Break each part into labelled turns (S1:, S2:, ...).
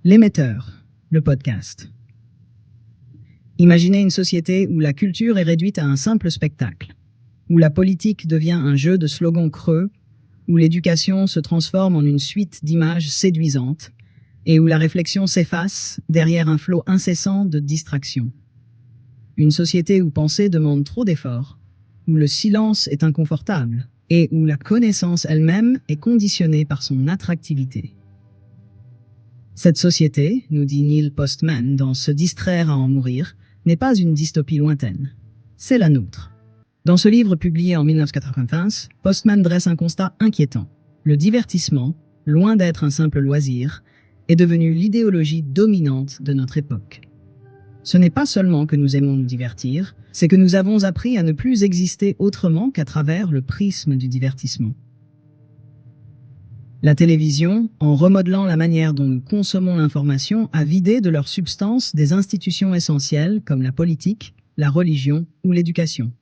S1: L'émetteur, le podcast. Imaginez une société où la culture est réduite à un simple spectacle, où la politique devient un jeu de slogans creux, où l'éducation se transforme en une suite d'images séduisantes, et où la réflexion s'efface derrière un flot incessant de distractions. Une société où penser demande trop d'efforts, où le silence est inconfortable, et où la connaissance elle-même est conditionnée par son attractivité. Cette société, nous dit Neil Postman dans Se distraire à en mourir, n'est pas une dystopie lointaine. C'est la nôtre. Dans ce livre publié en 1995, Postman dresse un constat inquiétant. Le divertissement, loin d'être un simple loisir, est devenu l'idéologie dominante de notre époque. Ce n'est pas seulement que nous aimons nous divertir, c'est que nous avons appris à ne plus exister autrement qu'à travers le prisme du divertissement. La télévision, en remodelant la manière dont nous consommons l'information, a vidé de leur substance des institutions essentielles comme la politique, la religion ou l'éducation.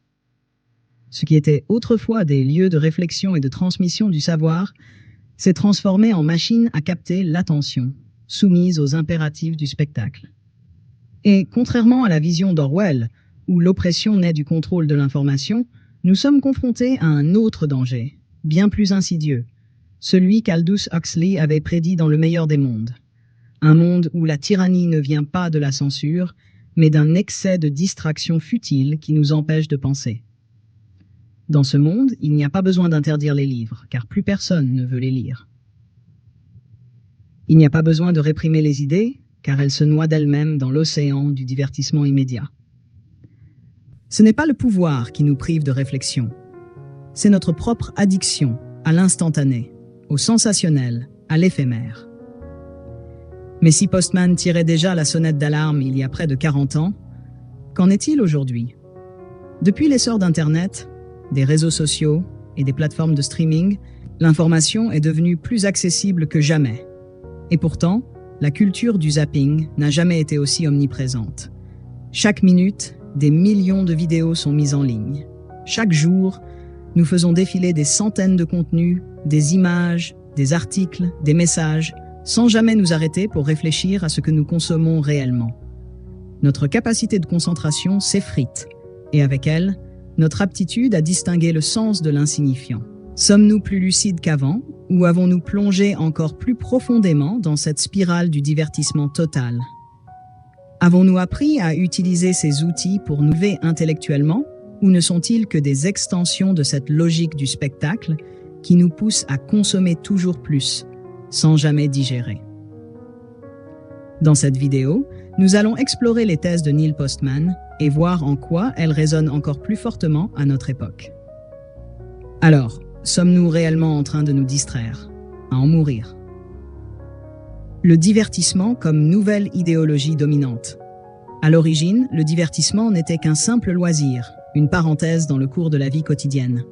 S1: Ce qui était autrefois des lieux de réflexion et de transmission du savoir s'est transformé en machine à capter l'attention, soumise aux impératifs du spectacle. Et contrairement à la vision d'Orwell, où l'oppression naît du contrôle de l'information, nous sommes confrontés à un autre danger, bien plus insidieux, celui qu'Aldous Huxley avait prédit dans Le meilleur des mondes. Un monde où la tyrannie ne vient pas de la censure, mais d'un excès de distraction futile qui nous empêche de penser. Dans ce monde, il n'y a pas besoin d'interdire les livres, car plus personne ne veut les lire. Il n'y a pas besoin de réprimer les idées, car elles se noient d'elles-mêmes dans l'océan du divertissement immédiat. Ce n'est pas le pouvoir qui nous prive de réflexion. C'est notre propre addiction à l'instantané, au sensationnel, à l'éphémère. Mais si Postman tirait déjà la sonnette d'alarme il y a près de 40 ans, qu'en est-il aujourd'hui? Depuis l'essor d'Internet, des réseaux sociaux et des plateformes de streaming, l'information est devenue plus accessible que jamais. Et pourtant, la culture du zapping n'a jamais été aussi omniprésente. Chaque minute, des millions de vidéos sont mises en ligne. Chaque jour, nous faisons défiler des centaines de contenus, des images, des articles, des messages, sans jamais nous arrêter pour réfléchir à ce que nous consommons réellement. Notre capacité de concentration s'effrite, et avec elle, notre aptitude à distinguer le sens de l'insignifiant. Sommes-nous plus lucides qu'avant, ou avons-nous plongé encore plus profondément dans cette spirale du divertissement total? Avons-nous appris à utiliser ces outils pour nous élever intellectuellement, ou ne sont-ils que des extensions de cette logique du spectacle qui nous pousse à consommer toujours plus, sans jamais digérer? Dans cette vidéo, nous allons explorer les thèses de Neil Postman et voir en quoi elles résonnent encore plus fortement à notre époque. Alors, sommes-nous réellement en train de nous distraire, à en mourir? Le divertissement comme nouvelle idéologie dominante. À l'origine, le divertissement n'était qu'un simple loisir, une parenthèse dans le cours de la vie quotidienne.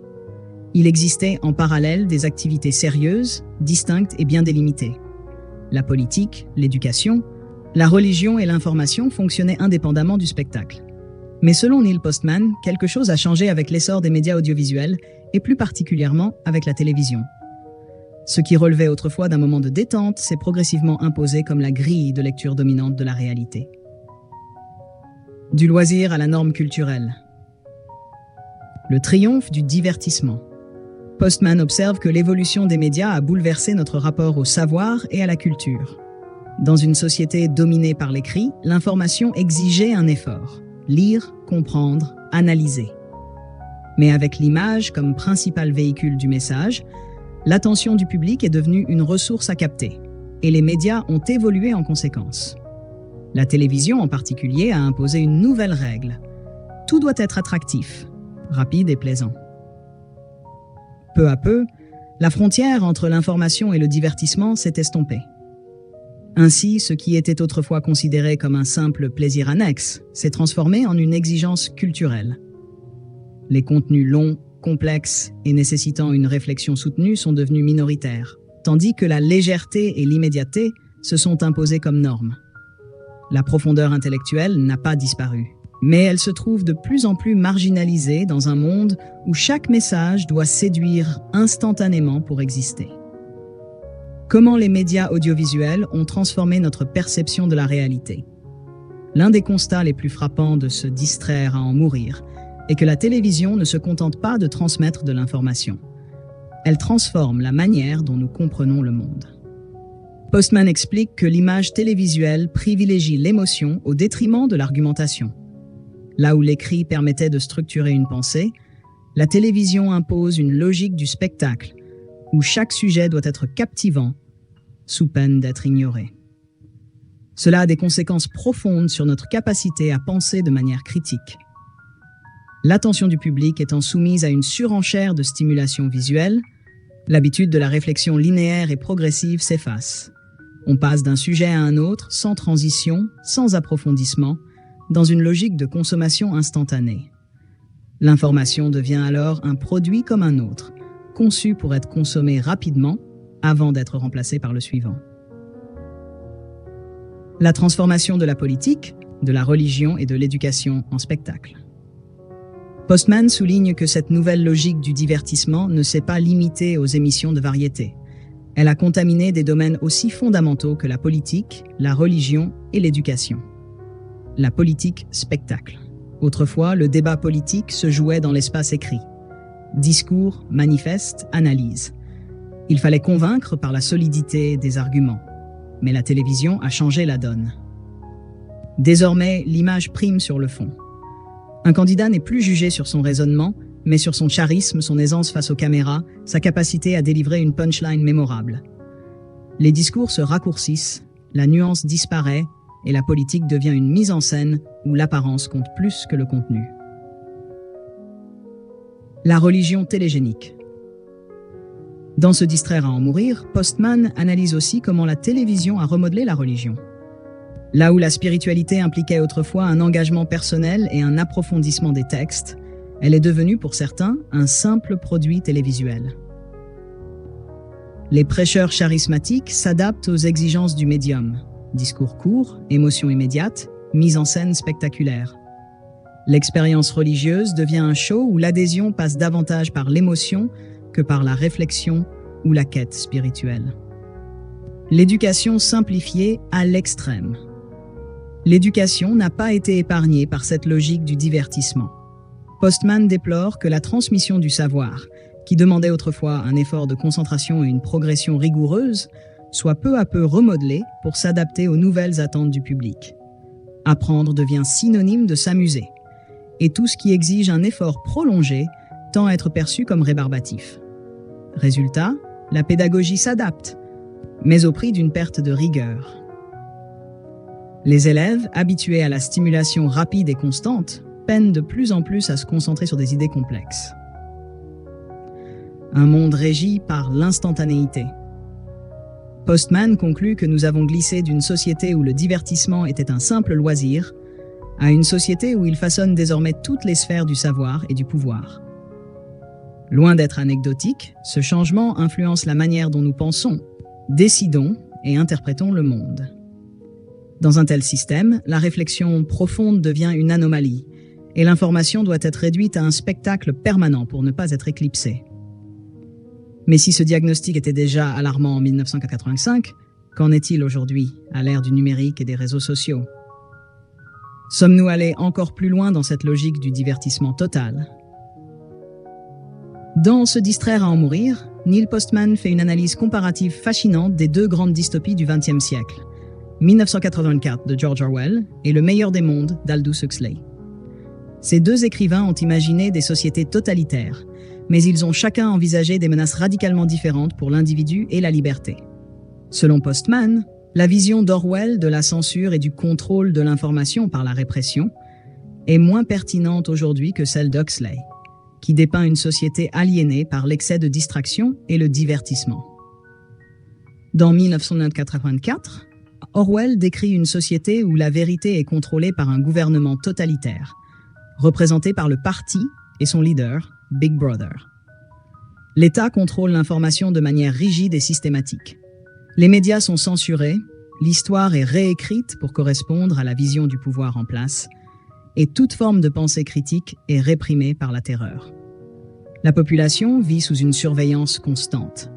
S1: Il existait en parallèle des activités sérieuses, distinctes et bien délimitées. La politique, l'éducation, la religion et l'information fonctionnaient indépendamment du spectacle. Mais selon Neil Postman, quelque chose a changé avec l'essor des médias audiovisuels et plus particulièrement avec la télévision. Ce qui relevait autrefois d'un moment de détente s'est progressivement imposé comme la grille de lecture dominante de la réalité. Du loisir à la norme culturelle. Le triomphe du divertissement. Postman observe que l'évolution des médias a bouleversé notre rapport au savoir et à la culture. Dans une société dominée par l'écrit, l'information exigeait un effort. Lire, comprendre, analyser. Mais avec l'image comme principal véhicule du message, l'attention du public est devenue une ressource à capter, et les médias ont évolué en conséquence. La télévision en particulier a imposé une nouvelle règle. Tout doit être attractif, rapide et plaisant. Peu à peu, la frontière entre l'information et le divertissement s'est estompée. Ainsi, ce qui était autrefois considéré comme un simple plaisir annexe s'est transformé en une exigence culturelle. Les contenus longs, complexes et nécessitant une réflexion soutenue sont devenus minoritaires, tandis que la légèreté et l'immédiateté se sont imposées comme normes. La profondeur intellectuelle n'a pas disparu, mais elle se trouve de plus en plus marginalisée dans un monde où chaque message doit séduire instantanément pour exister. Comment les médias audiovisuels ont transformé notre perception de la réalité. L'un des constats les plus frappants de se distraire à en mourir est que la télévision ne se contente pas de transmettre de l'information. Elle transforme la manière dont nous comprenons le monde. Postman explique que l'image télévisuelle privilégie l'émotion au détriment de l'argumentation. Là où l'écrit permettait de structurer une pensée, la télévision impose une logique du spectacle, où chaque sujet doit être captivant, sous peine d'être ignoré. Cela a des conséquences profondes sur notre capacité à penser de manière critique. L'attention du public étant soumise à une surenchère de stimulation visuelle, l'habitude de la réflexion linéaire et progressive s'efface. On passe d'un sujet à un autre sans transition, sans approfondissement, dans une logique de consommation instantanée. L'information devient alors un produit comme un autre, conçu pour être consommé rapidement avant d'être remplacé par le suivant. La transformation de la politique, de la religion et de l'éducation en spectacle. Postman souligne que cette nouvelle logique du divertissement ne s'est pas limitée aux émissions de variété. Elle a contaminé des domaines aussi fondamentaux que la politique, la religion et l'éducation. La politique spectacle. Autrefois, le débat politique se jouait dans l'espace écrit. Discours, manifeste, analyse. Il fallait convaincre par la solidité des arguments. Mais la télévision a changé la donne. Désormais, l'image prime sur le fond. Un candidat n'est plus jugé sur son raisonnement, mais sur son charisme, son aisance face aux caméras, sa capacité à délivrer une punchline mémorable. Les discours se raccourcissent, la nuance disparaît et la politique devient une mise en scène où l'apparence compte plus que le contenu. La religion télégénique. Dans Se distraire à en mourir, Postman analyse aussi comment la télévision a remodelé la religion. Là où la spiritualité impliquait autrefois un engagement personnel et un approfondissement des textes, elle est devenue pour certains un simple produit télévisuel. Les prêcheurs charismatiques s'adaptent aux exigences du médium. Discours court, émotion immédiate, mise en scène spectaculaire. L'expérience religieuse devient un show où l'adhésion passe davantage par l'émotion que par la réflexion ou la quête spirituelle. L'éducation simplifiée à l'extrême. L'éducation n'a pas été épargnée par cette logique du divertissement. Postman déplore que la transmission du savoir, qui demandait autrefois un effort de concentration et une progression rigoureuse, soit peu à peu remodelée pour s'adapter aux nouvelles attentes du public. Apprendre devient synonyme de s'amuser, et tout ce qui exige un effort prolongé tend à être perçu comme rébarbatif. Résultat, la pédagogie s'adapte, mais au prix d'une perte de rigueur. Les élèves, habitués à la stimulation rapide et constante, peinent de plus en plus à se concentrer sur des idées complexes. Un monde régi par l'instantanéité. Postman conclut que nous avons glissé d'une société où le divertissement était un simple loisir à une société où il façonne désormais toutes les sphères du savoir et du pouvoir. Loin d'être anecdotique, ce changement influence la manière dont nous pensons, décidons et interprétons le monde. Dans un tel système, la réflexion profonde devient une anomalie et l'information doit être réduite à un spectacle permanent pour ne pas être éclipsée. Mais si ce diagnostic était déjà alarmant en 1985, qu'en est-il aujourd'hui, à l'ère du numérique et des réseaux sociaux? Sommes-nous allés encore plus loin dans cette logique du divertissement total? Dans Se distraire à en mourir, Neil Postman fait une analyse comparative fascinante des deux grandes dystopies du XXe siècle, 1984 de George Orwell et Le meilleur des mondes d'Aldous Huxley. Ces deux écrivains ont imaginé des sociétés totalitaires, mais ils ont chacun envisagé des menaces radicalement différentes pour l'individu et la liberté. Selon Postman, la vision d'Orwell de la censure et du contrôle de l'information par la répression est moins pertinente aujourd'hui que celle d'Huxley, qui dépeint une société aliénée par l'excès de distraction et le divertissement. Dans 1984, Orwell décrit une société où la vérité est contrôlée par un gouvernement totalitaire, représenté par le parti et son leader, Big Brother. L'État contrôle l'information de manière rigide et systématique. Les médias sont censurés, l'histoire est réécrite pour correspondre à la vision du pouvoir en place, et toute forme de pensée critique est réprimée par la terreur. La population vit sous une surveillance constante.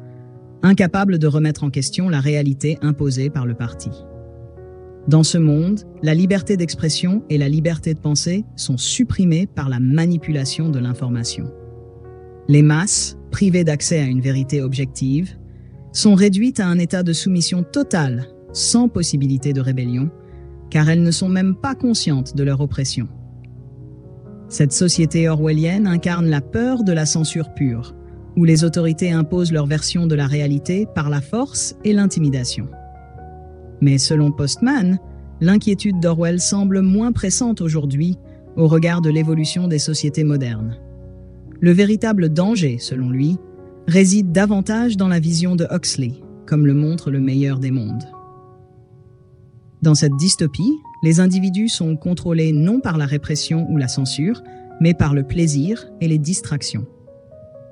S1: incapable de remettre en question la réalité imposée par le parti. Dans ce monde, la liberté d'expression et la liberté de pensée sont supprimées par la manipulation de l'information. Les masses, privées d'accès à une vérité objective, sont réduites à un état de soumission totale, sans possibilité de rébellion, car elles ne sont même pas conscientes de leur oppression. Cette société orwellienne incarne la peur de la censure pure, où les autorités imposent leur version de la réalité par la force et l'intimidation. Mais selon Postman, l'inquiétude d'Orwell semble moins pressante aujourd'hui au regard de l'évolution des sociétés modernes. Le véritable danger, selon lui, réside davantage dans la vision de Huxley, comme le montre le meilleur des mondes. Dans cette dystopie, les individus sont contrôlés non par la répression ou la censure, mais par le plaisir et les distractions.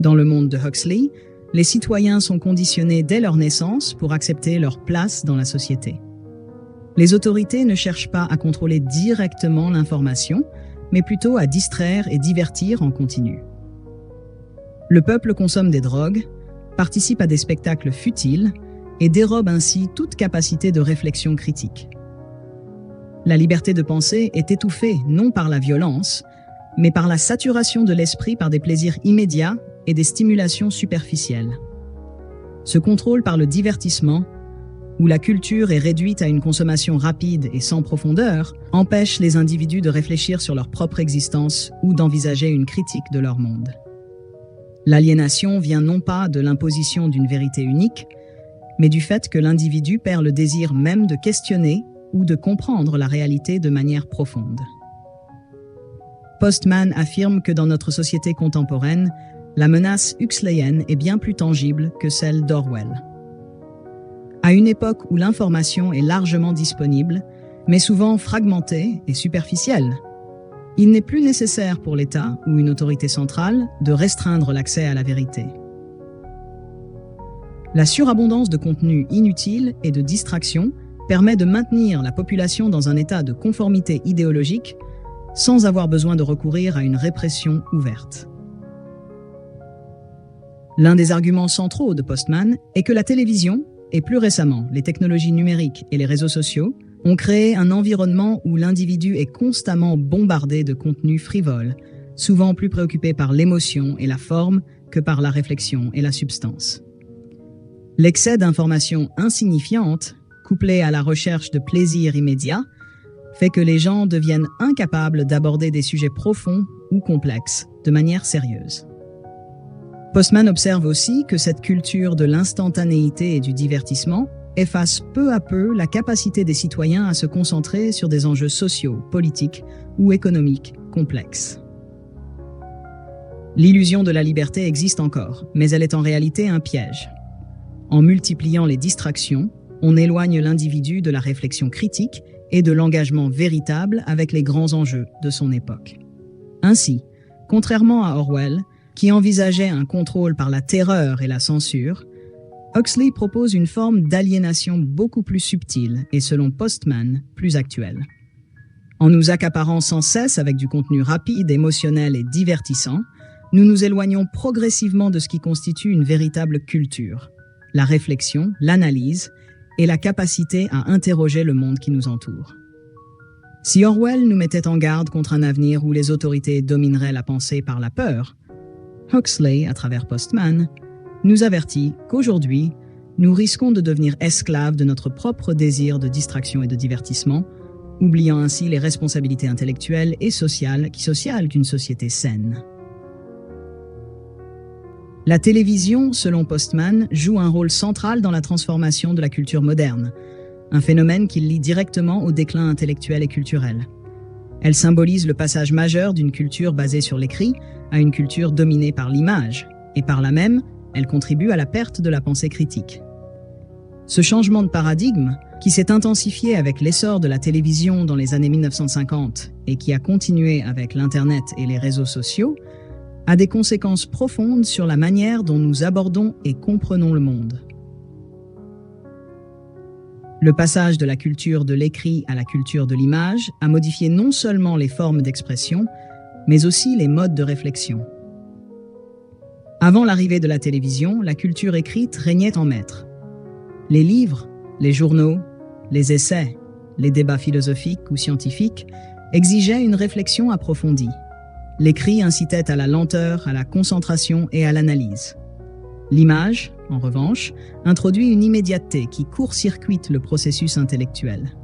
S1: Dans le monde de Huxley, les citoyens sont conditionnés dès leur naissance pour accepter leur place dans la société. Les autorités ne cherchent pas à contrôler directement l'information, mais plutôt à distraire et divertir en continu. Le peuple consomme des drogues, participe à des spectacles futiles et dérobe ainsi toute capacité de réflexion critique. La liberté de penser est étouffée non par la violence, mais par la saturation de l'esprit par des plaisirs immédiats et des stimulations superficielles. Ce contrôle par le divertissement, où la culture est réduite à une consommation rapide et sans profondeur, empêche les individus de réfléchir sur leur propre existence ou d'envisager une critique de leur monde. L'aliénation vient non pas de l'imposition d'une vérité unique, mais du fait que l'individu perd le désir même de questionner ou de comprendre la réalité de manière profonde. Postman affirme que dans notre société contemporaine, la menace huxleyenne est bien plus tangible que celle d'Orwell. À une époque où l'information est largement disponible, mais souvent fragmentée et superficielle, il n'est plus nécessaire pour l'État ou une autorité centrale de restreindre l'accès à la vérité. La surabondance de contenus inutiles et de distractions permet de maintenir la population dans un état de conformité idéologique sans avoir besoin de recourir à une répression ouverte. L'un des arguments centraux de Postman est que la télévision, et plus récemment les technologies numériques et les réseaux sociaux, ont créé un environnement où l'individu est constamment bombardé de contenus frivoles, souvent plus préoccupé par l'émotion et la forme que par la réflexion et la substance. L'excès d'informations insignifiantes, couplé à la recherche de plaisir immédiat, fait que les gens deviennent incapables d'aborder des sujets profonds ou complexes de manière sérieuse. Postman observe aussi que cette culture de l'instantanéité et du divertissement efface peu à peu la capacité des citoyens à se concentrer sur des enjeux sociaux, politiques ou économiques complexes. L'illusion de la liberté existe encore, mais elle est en réalité un piège. En multipliant les distractions, on éloigne l'individu de la réflexion critique et de l'engagement véritable avec les grands enjeux de son époque. Ainsi, contrairement à Orwell, qui envisageait un contrôle par la terreur et la censure, Huxley propose une forme d'aliénation beaucoup plus subtile et, selon Postman, plus actuelle. En nous accaparant sans cesse avec du contenu rapide, émotionnel et divertissant, nous nous éloignons progressivement de ce qui constitue une véritable culture, la réflexion, l'analyse et la capacité à interroger le monde qui nous entoure. Si Orwell nous mettait en garde contre un avenir où les autorités domineraient la pensée par la peur, Huxley, à travers Postman, nous avertit qu'aujourd'hui, nous risquons de devenir esclaves de notre propre désir de distraction et de divertissement, oubliant ainsi les responsabilités intellectuelles et sociales qui socialent d'une société saine. La télévision, selon Postman, joue un rôle central dans la transformation de la culture moderne, un phénomène qui lie directement au déclin intellectuel et culturel. Elle symbolise le passage majeur d'une culture basée sur l'écrit à une culture dominée par l'image, et par là même, elle contribue à la perte de la pensée critique. Ce changement de paradigme, qui s'est intensifié avec l'essor de la télévision dans les années 1950 et qui a continué avec l'Internet et les réseaux sociaux, a des conséquences profondes sur la manière dont nous abordons et comprenons le monde. Le passage de la culture de l'écrit à la culture de l'image a modifié non seulement les formes d'expression, mais aussi les modes de réflexion. Avant l'arrivée de la télévision, la culture écrite régnait en maître. Les livres, les journaux, les essais, les débats philosophiques ou scientifiques exigeaient une réflexion approfondie. L'écrit incitait à la lenteur, à la concentration et à l'analyse. L'image, en revanche, introduit une immédiateté qui court-circuite le processus intellectuel.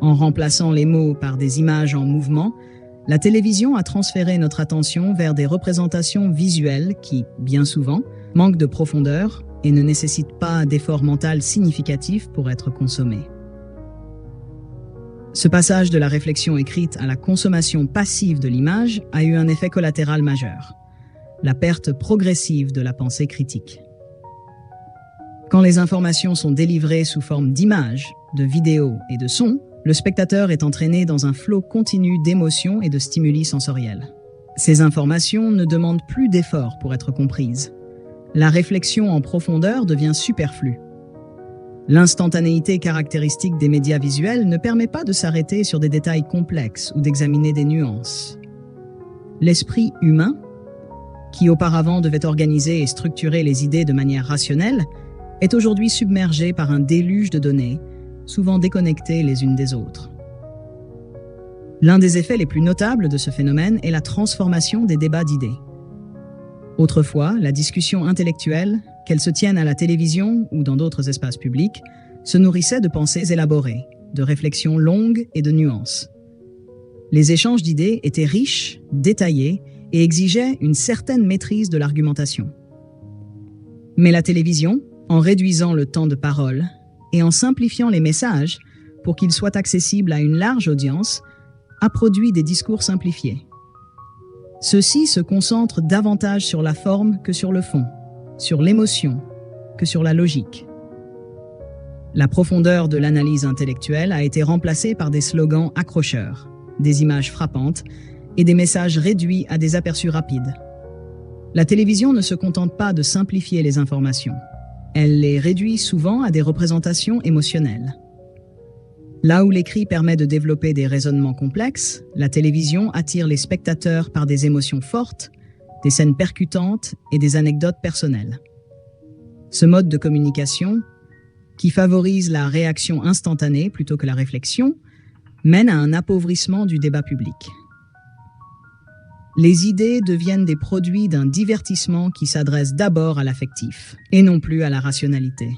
S1: En remplaçant les mots par des images en mouvement, la télévision a transféré notre attention vers des représentations visuelles qui, bien souvent, manquent de profondeur et ne nécessitent pas d'efforts mentaux significatifs pour être consommées. Ce passage de la réflexion écrite à la consommation passive de l'image a eu un effet collatéral majeur, la perte progressive de la pensée critique. Quand les informations sont délivrées sous forme d'images, de vidéos et de sons, le spectateur est entraîné dans un flot continu d'émotions et de stimuli sensoriels. Ces informations ne demandent plus d'efforts pour être comprises. La réflexion en profondeur devient superflue. L'instantanéité caractéristique des médias visuels ne permet pas de s'arrêter sur des détails complexes ou d'examiner des nuances. L'esprit humain, qui auparavant devait organiser et structurer les idées de manière rationnelle, est aujourd'hui submergé par un déluge de données, souvent déconnectées les unes des autres. L'un des effets les plus notables de ce phénomène est la transformation des débats d'idées. Autrefois, la discussion intellectuelle, qu'elle se tienne à la télévision ou dans d'autres espaces publics, se nourrissait de pensées élaborées, de réflexions longues et de nuances. Les échanges d'idées étaient riches, détaillés et exigeaient une certaine maîtrise de l'argumentation. Mais la télévision, en réduisant le temps de parole et en simplifiant les messages pour qu'ils soient accessibles à une large audience, a produit des discours simplifiés. Ceux-ci se concentrent davantage sur la forme que sur le fond, sur l'émotion que sur la logique. La profondeur de l'analyse intellectuelle a été remplacée par des slogans accrocheurs, des images frappantes et des messages réduits à des aperçus rapides. La télévision ne se contente pas de simplifier les informations. Elle les réduit souvent à des représentations émotionnelles. Là où l'écrit permet de développer des raisonnements complexes, la télévision attire les spectateurs par des émotions fortes, des scènes percutantes et des anecdotes personnelles. Ce mode de communication, qui favorise la réaction instantanée plutôt que la réflexion, mène à un appauvrissement du débat public. Les idées deviennent des produits d'un divertissement qui s'adresse d'abord à l'affectif, et non plus à la rationalité.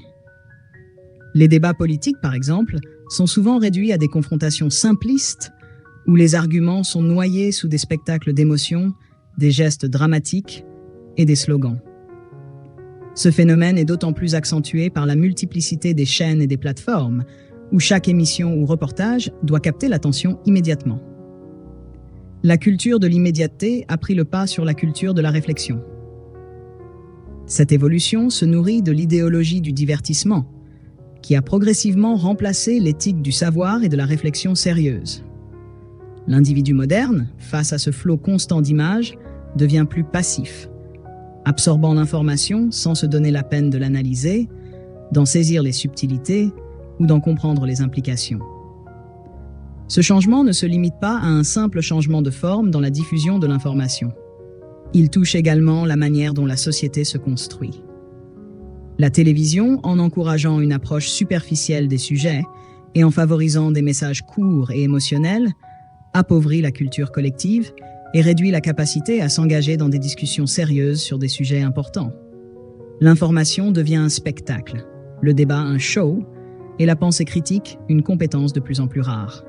S1: Les débats politiques, par exemple, sont souvent réduits à des confrontations simplistes, où les arguments sont noyés sous des spectacles d'émotions, des gestes dramatiques et des slogans. Ce phénomène est d'autant plus accentué par la multiplicité des chaînes et des plateformes, où chaque émission ou reportage doit capter l'attention immédiatement. La culture de l'immédiateté a pris le pas sur la culture de la réflexion. Cette évolution se nourrit de l'idéologie du divertissement, qui a progressivement remplacé l'éthique du savoir et de la réflexion sérieuse. L'individu moderne, face à ce flot constant d'images, devient plus passif, absorbant l'information sans se donner la peine de l'analyser, d'en saisir les subtilités ou d'en comprendre les implications. Ce changement ne se limite pas à un simple changement de forme dans la diffusion de l'information. Il touche également la manière dont la société se construit. La télévision, en encourageant une approche superficielle des sujets et en favorisant des messages courts et émotionnels, appauvrit la culture collective et réduit la capacité à s'engager dans des discussions sérieuses sur des sujets importants. L'information devient un spectacle, le débat un show et la pensée critique une compétence de plus en plus rare.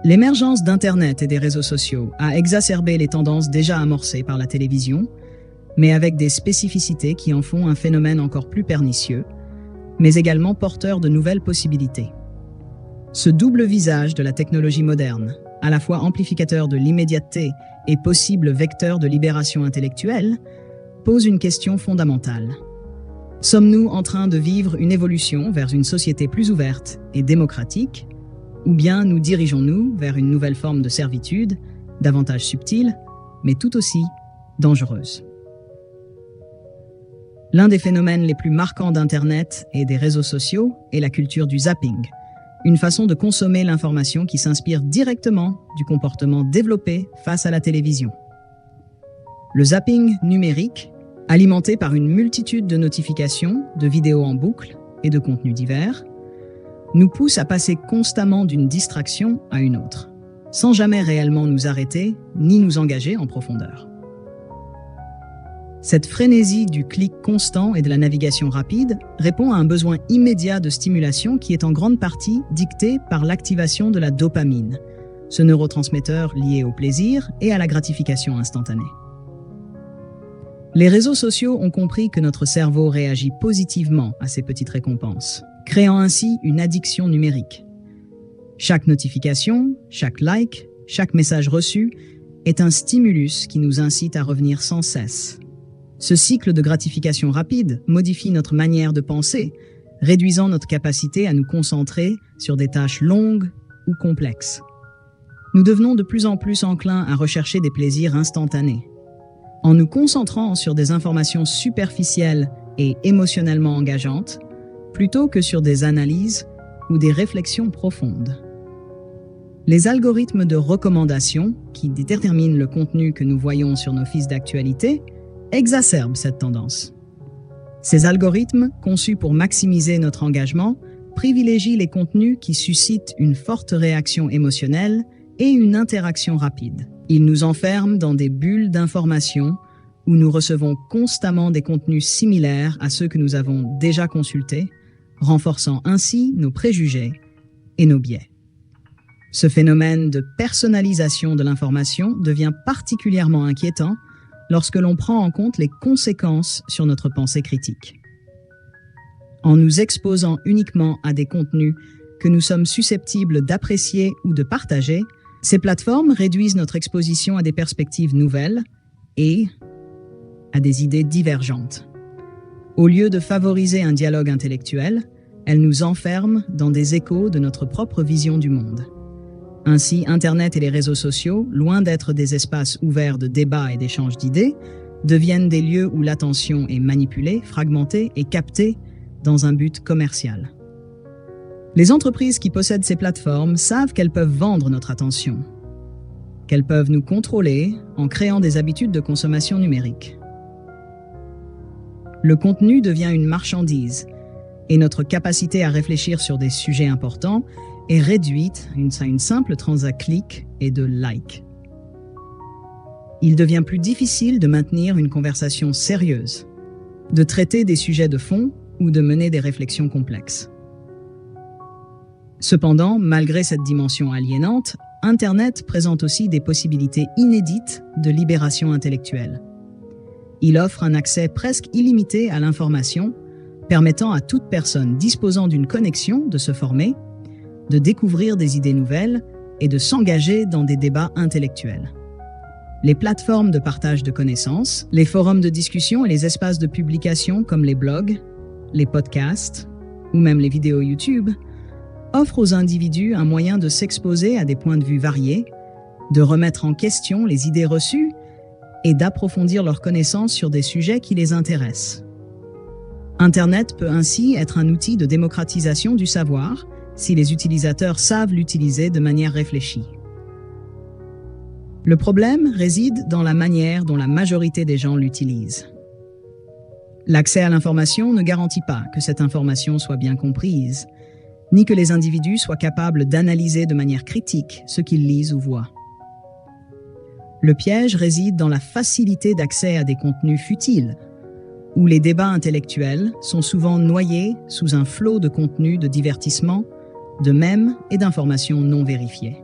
S1: L'émergence d'Internet et des réseaux sociaux a exacerbé les tendances déjà amorcées par la télévision, mais avec des spécificités qui en font un phénomène encore plus pernicieux, mais également porteur de nouvelles possibilités. Ce double visage de la technologie moderne, à la fois amplificateur de l'immédiateté et possible vecteur de libération intellectuelle, pose une question fondamentale. Sommes-nous en train de vivre une évolution vers une société plus ouverte et démocratique, ou bien nous dirigeons-nous vers une nouvelle forme de servitude, davantage subtile, mais tout aussi dangereuse? L'un des phénomènes les plus marquants d'Internet et des réseaux sociaux est la culture du zapping, une façon de consommer l'information qui s'inspire directement du comportement développé face à la télévision. Le zapping numérique, alimenté par une multitude de notifications, de vidéos en boucle et de contenus divers, nous pousse à passer constamment d'une distraction à une autre, sans jamais réellement nous arrêter ni nous engager en profondeur. Cette frénésie du clic constant et de la navigation rapide répond à un besoin immédiat de stimulation qui est en grande partie dicté par l'activation de la dopamine, ce neurotransmetteur lié au plaisir et à la gratification instantanée. Les réseaux sociaux ont compris que notre cerveau réagit positivement à ces petites récompenses, créant ainsi une addiction numérique. Chaque notification, chaque like, chaque message reçu est un stimulus qui nous incite à revenir sans cesse. Ce cycle de gratification rapide modifie notre manière de penser, réduisant notre capacité à nous concentrer sur des tâches longues ou complexes. Nous devenons de plus en plus enclins à rechercher des plaisirs instantanés. En nous concentrant sur des informations superficielles et émotionnellement engageantes, plutôt que sur des analyses ou des réflexions profondes. Les algorithmes de recommandation, qui déterminent le contenu que nous voyons sur nos fils d'actualité, exacerbent cette tendance. Ces algorithmes, conçus pour maximiser notre engagement, privilégient les contenus qui suscitent une forte réaction émotionnelle et une interaction rapide. Ils nous enferment dans des bulles d'information où nous recevons constamment des contenus similaires à ceux que nous avons déjà consultés, renforçant ainsi nos préjugés et nos biais. Ce phénomène de personnalisation de l'information devient particulièrement inquiétant lorsque l'on prend en compte les conséquences sur notre pensée critique. En nous exposant uniquement à des contenus que nous sommes susceptibles d'apprécier ou de partager, ces plateformes réduisent notre exposition à des perspectives nouvelles et à des idées divergentes. Au lieu de favoriser un dialogue intellectuel, elles nous enferment dans des échos de notre propre vision du monde. Ainsi, Internet et les réseaux sociaux, loin d'être des espaces ouverts de débat et d'échange d'idées, deviennent des lieux où l'attention est manipulée, fragmentée et captée dans un but commercial. Les entreprises qui possèdent ces plateformes savent qu'elles peuvent vendre notre attention, qu'elles peuvent nous contrôler en créant des habitudes de consommation numérique. Le contenu devient une marchandise et notre capacité à réfléchir sur des sujets importants est réduite à une simple transaction clic et de like. Il devient plus difficile de maintenir une conversation sérieuse, de traiter des sujets de fond ou de mener des réflexions complexes. Cependant, malgré cette dimension aliénante, Internet présente aussi des possibilités inédites de libération intellectuelle. Il offre un accès presque illimité à l'information, permettant à toute personne disposant d'une connexion de se former, de découvrir des idées nouvelles et de s'engager dans des débats intellectuels. Les plateformes de partage de connaissances, les forums de discussion et les espaces de publication comme les blogs, les podcasts ou même les vidéos YouTube offrent aux individus un moyen de s'exposer à des points de vue variés, de remettre en question les idées reçues et d'approfondir leurs connaissances sur des sujets qui les intéressent. Internet peut ainsi être un outil de démocratisation du savoir si les utilisateurs savent l'utiliser de manière réfléchie. Le problème réside dans la manière dont la majorité des gens l'utilisent. L'accès à l'information ne garantit pas que cette information soit bien comprise, ni que les individus soient capables d'analyser de manière critique ce qu'ils lisent ou voient. Le piège réside dans la facilité d'accès à des contenus futiles, où les débats intellectuels sont souvent noyés sous un flot de contenus de divertissement, de mèmes et d'informations non vérifiées.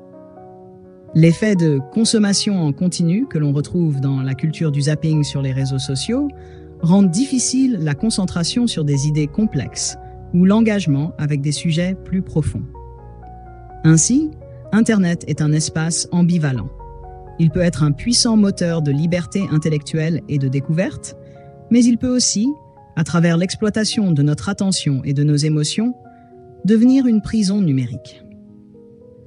S1: L'effet de consommation en continu que l'on retrouve dans la culture du zapping sur les réseaux sociaux rend difficile la concentration sur des idées complexes ou l'engagement avec des sujets plus profonds. Ainsi, Internet est un espace ambivalent. Il peut être un puissant moteur de liberté intellectuelle et de découverte, mais il peut aussi, à travers l'exploitation de notre attention et de nos émotions, devenir une prison numérique.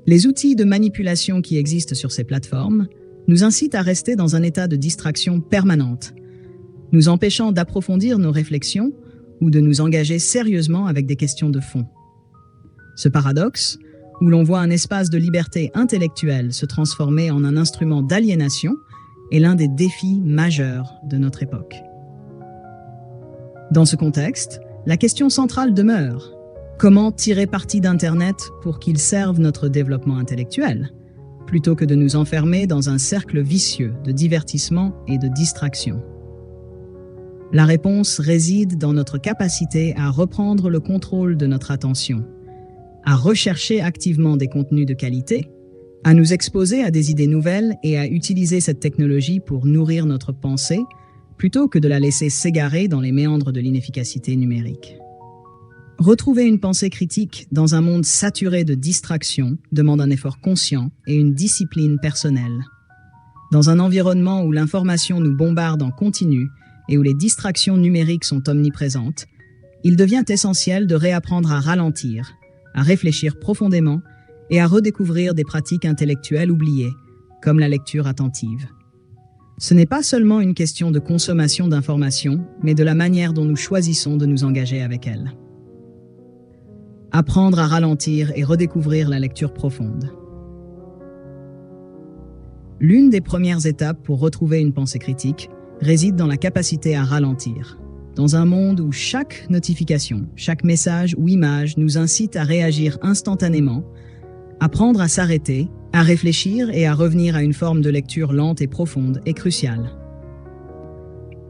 S1: Les outils de manipulation qui existent sur ces plateformes nous incitent à rester dans un état de distraction permanente, nous empêchant d'approfondir nos réflexions ou de nous engager sérieusement avec des questions de fond. Ce paradoxe, où l'on voit un espace de liberté intellectuelle se transformer en un instrument d'aliénation, est l'un des défis majeurs de notre époque. Dans ce contexte, la question centrale demeure: comment tirer parti d'Internet pour qu'il serve notre développement intellectuel, plutôt que de nous enfermer dans un cercle vicieux de divertissement et de distraction? La réponse réside dans notre capacité à reprendre le contrôle de notre attention, à rechercher activement des contenus de qualité, à nous exposer à des idées nouvelles et à utiliser cette technologie pour nourrir notre pensée, plutôt que de la laisser s'égarer dans les méandres de l'inefficacité numérique. Retrouver une pensée critique dans un monde saturé de distractions demande un effort conscient et une discipline personnelle. Dans un environnement où l'information nous bombarde en continu et où les distractions numériques sont omniprésentes, il devient essentiel de réapprendre à ralentir, à réfléchir profondément et à redécouvrir des pratiques intellectuelles oubliées, comme la lecture attentive. Ce n'est pas seulement une question de consommation d'informations, mais de la manière dont nous choisissons de nous engager avec elles. Apprendre à ralentir et redécouvrir la lecture profonde. L'une des premières étapes pour retrouver une pensée critique réside dans la capacité à ralentir. Dans un monde où chaque notification, chaque message ou image nous incite à réagir instantanément, apprendre à s'arrêter, à réfléchir et à revenir à une forme de lecture lente et profonde est crucial.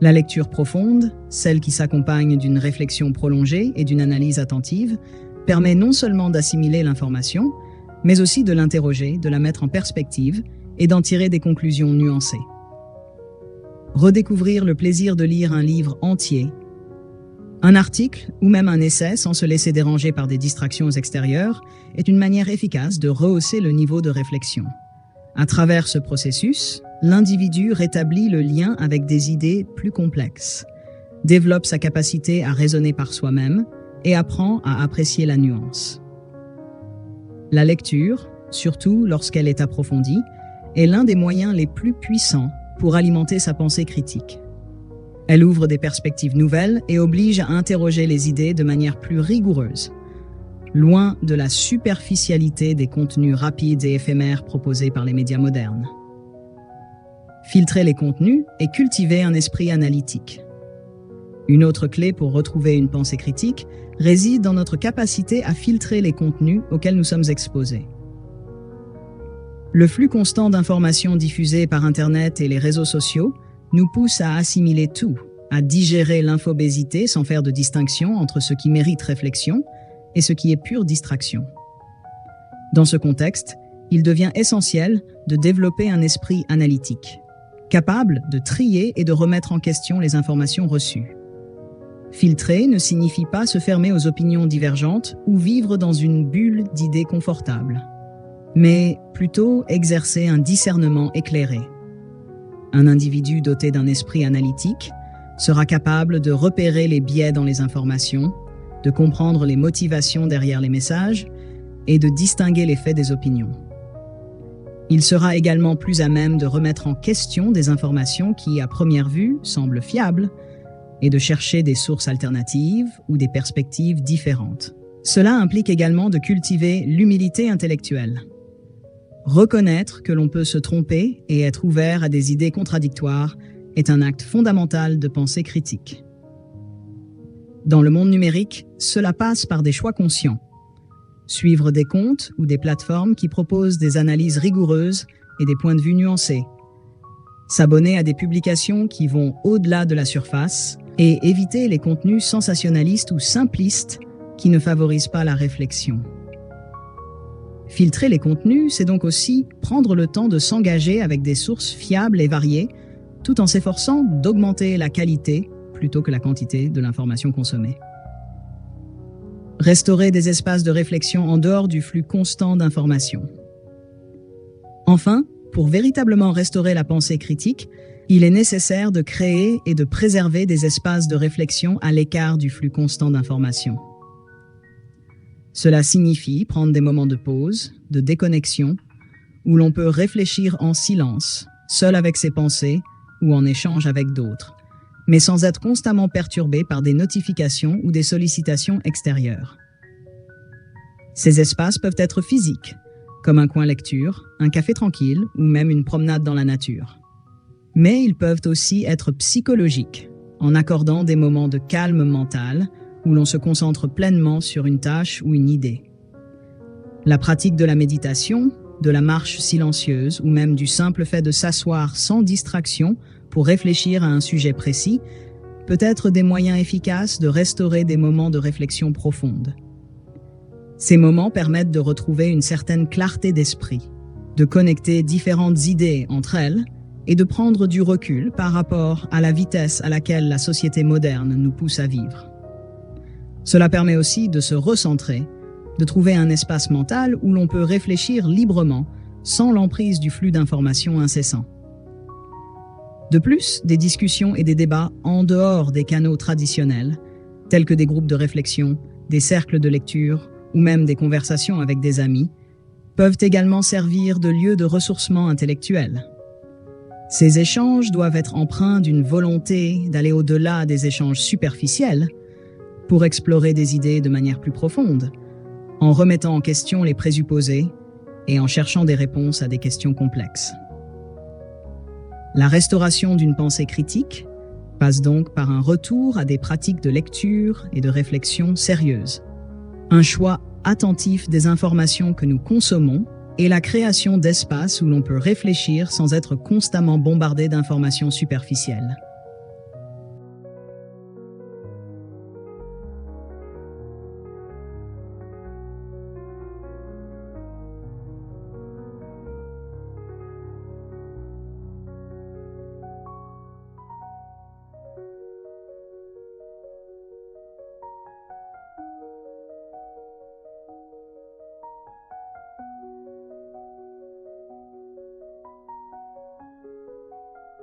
S1: La lecture profonde, celle qui s'accompagne d'une réflexion prolongée et d'une analyse attentive, permet non seulement d'assimiler l'information, mais aussi de l'interroger, de la mettre en perspective et d'en tirer des conclusions nuancées. Redécouvrir le plaisir de lire un livre entier, un article ou même un essai sans se laisser déranger par des distractions extérieures est une manière efficace de rehausser le niveau de réflexion. À travers ce processus, l'individu rétablit le lien avec des idées plus complexes, développe sa capacité à raisonner par soi-même et apprend à apprécier la nuance. La lecture, surtout lorsqu'elle est approfondie, est l'un des moyens les plus puissants pour alimenter sa pensée critique. Elle ouvre des perspectives nouvelles et oblige à interroger les idées de manière plus rigoureuse, loin de la superficialité des contenus rapides et éphémères proposés par les médias modernes. Filtrer les contenus et cultiver un esprit analytique. Une autre clé pour retrouver une pensée critique réside dans notre capacité à filtrer les contenus auxquels nous sommes exposés. Le flux constant d'informations diffusées par Internet et les réseaux sociaux nous pousse à assimiler tout, à digérer l'infobésité sans faire de distinction entre ce qui mérite réflexion et ce qui est pure distraction. Dans ce contexte, il devient essentiel de développer un esprit analytique, capable de trier et de remettre en question les informations reçues. Filtrer ne signifie pas se fermer aux opinions divergentes ou vivre dans une bulle d'idées confortables, mais plutôt exercer un discernement éclairé. Un individu doté d'un esprit analytique sera capable de repérer les biais dans les informations, de comprendre les motivations derrière les messages et de distinguer les faits des opinions. Il sera également plus à même de remettre en question des informations qui, à première vue, semblent fiables et de chercher des sources alternatives ou des perspectives différentes. Cela implique également de cultiver l'humilité intellectuelle. Reconnaître que l'on peut se tromper et être ouvert à des idées contradictoires est un acte fondamental de pensée critique. Dans le monde numérique, cela passe par des choix conscients. Suivre des comptes ou des plateformes qui proposent des analyses rigoureuses et des points de vue nuancés. S'abonner à des publications qui vont au-delà de la surface et éviter les contenus sensationnalistes ou simplistes qui ne favorisent pas la réflexion. Filtrer les contenus, c'est donc aussi prendre le temps de s'engager avec des sources fiables et variées, tout en s'efforçant d'augmenter la qualité plutôt que la quantité de l'information consommée. Restaurer des espaces de réflexion en dehors du flux constant d'informations. Enfin, pour véritablement restaurer la pensée critique, il est nécessaire de créer et de préserver des espaces de réflexion à l'écart du flux constant d'informations. Cela signifie prendre des moments de pause, de déconnexion, où l'on peut réfléchir en silence, seul avec ses pensées ou en échange avec d'autres, mais sans être constamment perturbé par des notifications ou des sollicitations extérieures. Ces espaces peuvent être physiques, comme un coin lecture, un café tranquille ou même une promenade dans la nature. Mais ils peuvent aussi être psychologiques, en accordant des moments de calme mental où l'on se concentre pleinement sur une tâche ou une idée. La pratique de la méditation, de la marche silencieuse ou même du simple fait de s'asseoir sans distraction pour réfléchir à un sujet précis peut être des moyens efficaces de restaurer des moments de réflexion profonde. Ces moments permettent de retrouver une certaine clarté d'esprit, de connecter différentes idées entre elles et de prendre du recul par rapport à la vitesse à laquelle la société moderne nous pousse à vivre. Cela permet aussi de se recentrer, de trouver un espace mental où l'on peut réfléchir librement sans l'emprise du flux d'informations incessant. De plus, des discussions et des débats en dehors des canaux traditionnels, tels que des groupes de réflexion, des cercles de lecture ou même des conversations avec des amis, peuvent également servir de lieu de ressourcement intellectuel. Ces échanges doivent être empreints d'une volonté d'aller au-delà des échanges superficiels pour explorer des idées de manière plus profonde, en remettant en question les présupposés et en cherchant des réponses à des questions complexes. La restauration d'une pensée critique passe donc par un retour à des pratiques de lecture et de réflexion sérieuses, un choix attentif des informations que nous consommons et la création d'espaces où l'on peut réfléchir sans être constamment bombardé d'informations superficielles.